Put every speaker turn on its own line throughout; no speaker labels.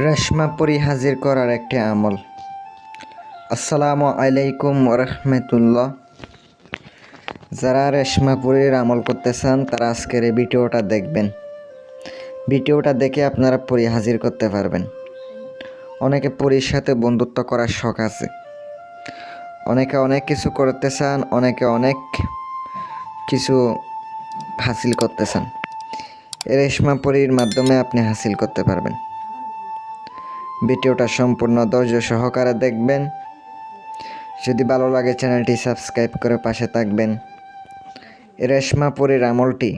রেশমা পরি হাজির করার একটি আমল। আসসালামু আলাইকুম ওরহমতুল্লাহ। যারা রেশমা পরির আমল করতে চান তারা আজকের এই ভিডিওটা দেখবেন। ভিডিওটা দেখে আপনারা পরি হাজির করতে পারবেন। অনেকে পরির সাথে বন্ধুত্ব করার শখ আছে, অনেকে অনেক কিছু করতে চান, অনেকে অনেক কিছু হাসিল করতে চান। এই রেশমা পরির মাধ্যমে আপনি হাসিল করতে পারবেন। ভিডিওটা সম্পূর্ণ ধৈর্য সহকারে দেখবেন। যদি ভালো লাগে চ্যানেলটি সাবস্ক্রাইব করে পাশে থাকবেন। রেশমা পরির আমলটি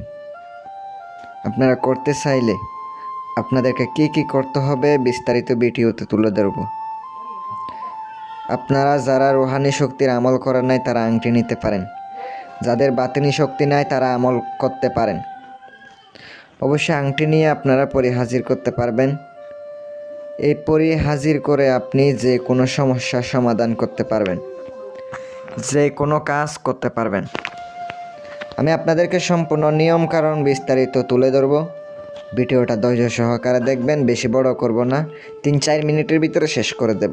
আপনারা করতে চাইলে আপনাদেরকে কি করতে হবে বিস্তারিত ভিডিওতে তুলে ধরব। আপনারা যারা রুহানি শক্তির আমল করেন নাই তারা আংটি নিতে পারেন, যাদের বাতিনি শক্তি নাই তারা আমল করতে পারেন। অবশ্যই আংটি নিয়ে আপনারা পরি হাজির করতে পারবেন। এই পরি হাজির করে আপনি যে কোনো সমস্যার সমাধান করতে পারবেন, যে কোনো কাজ করতে পারবেন। আমি আপনাদেরকে সম্পূর্ণ নিয়ম কারণ বিস্তারিত তুলে ধরব। ভিডিওটা ধৈর্য সহকারে দেখবেন, বেশি বড় করব না, 3-4 মিনিটের ভিতরে শেষ করে দেব।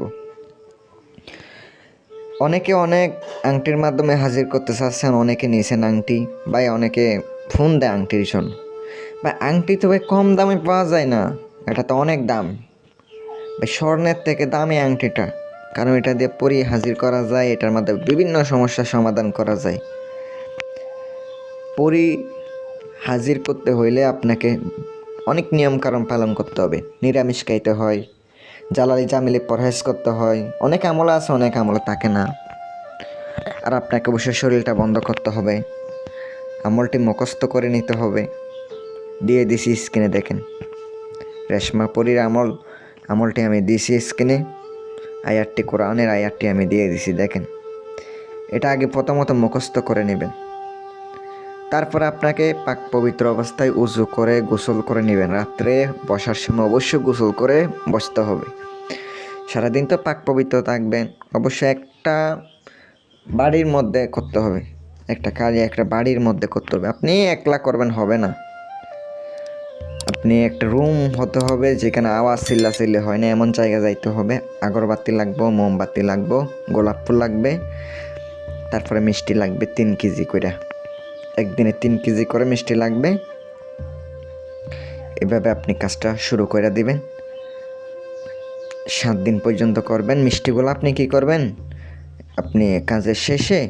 অনেকে অনেক আংটির মাধ্যমে হাজির করতে চাচ্ছেন, অনেকে নিয়েছেন আংটি, ভাই অনেকে ফোন দেয় আংটির জন্য। ভাই আংটি তো ভাই কম দামে পাওয়া যায় না, এটা তো অনেক দাম ভাই, স্বর্ণের থেকে দামি আংটিটা, কারণ এটা দিয়ে পরি হাজির করা যায়, এটার মাধ্যমে বিভিন্ন সমস্যার সমাধান করা যায়। পরি হাজির করতে হইলে আপনাকে অনেক নিয়মকানুন পালন করতে হবে। নিরামিষ খাইতে হয়, জালালি জামিলি পরহেজ করতে হয়, অনেক আমল আছে, অনেক আমল থাকে না। আর আপনাকে অবশ্যই শরীরটা বন্ধ করতে হবে, আমলটি মুখস্থ করে নিতে হবে। দিয়ে দিছি স্ক্রিনে দেখেন, রেশমা পরির আমলটি আমি দিয়েছি স্ক্রিনে। আয়াতটি কোরআনের আয়াতটি আমি দিয়ে দিছি দেখেন। এটা আগে প্রথমত মুখস্থ করে নেবেন, তারপর আপনাকে পাক পবিত্র অবস্থায় উজু করে গোসল করে নেবেন। রাত্রে বসার সময় অবশ্যই গোসল করে বসতে হবে। সারাদিন তো পাক পবিত্র থাকবেন। অবশ্যই একটা বাড়ির মধ্যে করতে হবে, একটা বাড়ির মধ্যে করতে হবে। আপনি একলা করবেন হবে না, আপনি একটা রুম হতে হবে যেখানে আওয়াজ চিল্লাচিল্লি হয় না, এমন জায়গা যাইতে হবে। আগরবাতি লাগবো, মোমবাতি লাগবো, গোলাপ ফুল লাগবে, তারপরে মিষ্টি লাগবে 3 কেজি করে। একদিনে 3 কেজি করে মিষ্টি লাগবে। এভাবে আপনি কাজটা শুরু করে দিবেন। 7 দিন পর্যন্ত করবেন। মিষ্টিগুলো আপনি কি করবেন, আপনি কাজের শেষে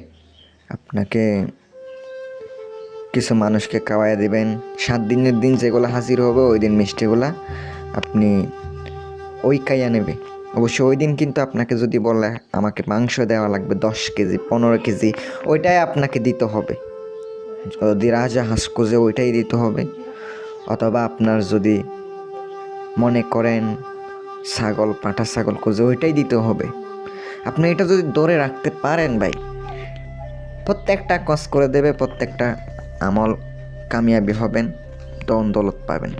আপনাকে কিছু মানুষকে খাওয়াই দিবেন। 7 দিনের দিন যেগুলো হাজির হবে ওই দিন মিষ্টিগুলা আপনি ওই খাইয়া নেবে। অবশ্যই ওই দিন কিন্তু আপনাকে যদি বলে আমাকে মাংস দেওয়া লাগবে 10 কেজি 15 কেজি, ওইটাই আপনাকে দিতে হবে। যদি রাজা হাঁস খুঁজে ওইটাই দিতে হবে। অথবা আপনার যদি মনে করেন ছাগল, পাঁঠা ছাগল খুঁজে ওইটাই দিতে হবে। আপনি এটা যদি ধরে রাখতে পারেন ভাই, প্রত্যেকটা কাজ করে দেবে, প্রত্যেকটা আমল কামিয়াবি হবেন, দন দৌলত পাবেন।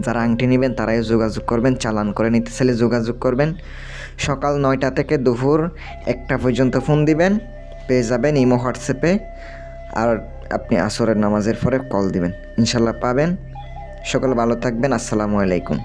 যারা আংটি নেবেন তারাই যোগাযোগ করবেন, চালান করে নিতে চাইলে যোগাযোগ করবেন। সকাল 9টা থেকে দুপুর 1টা পর্যন্ত ফোন দিবেন, পেয়ে যাবেন ইমো হোয়াটসঅ্যাপে। আর আপনি আসরের নামাজের পরে কল দিবেন, ইনশাল্লাহ পাবেন। সকল ভালো থাকবেন। আসসালামু আলাইকুম।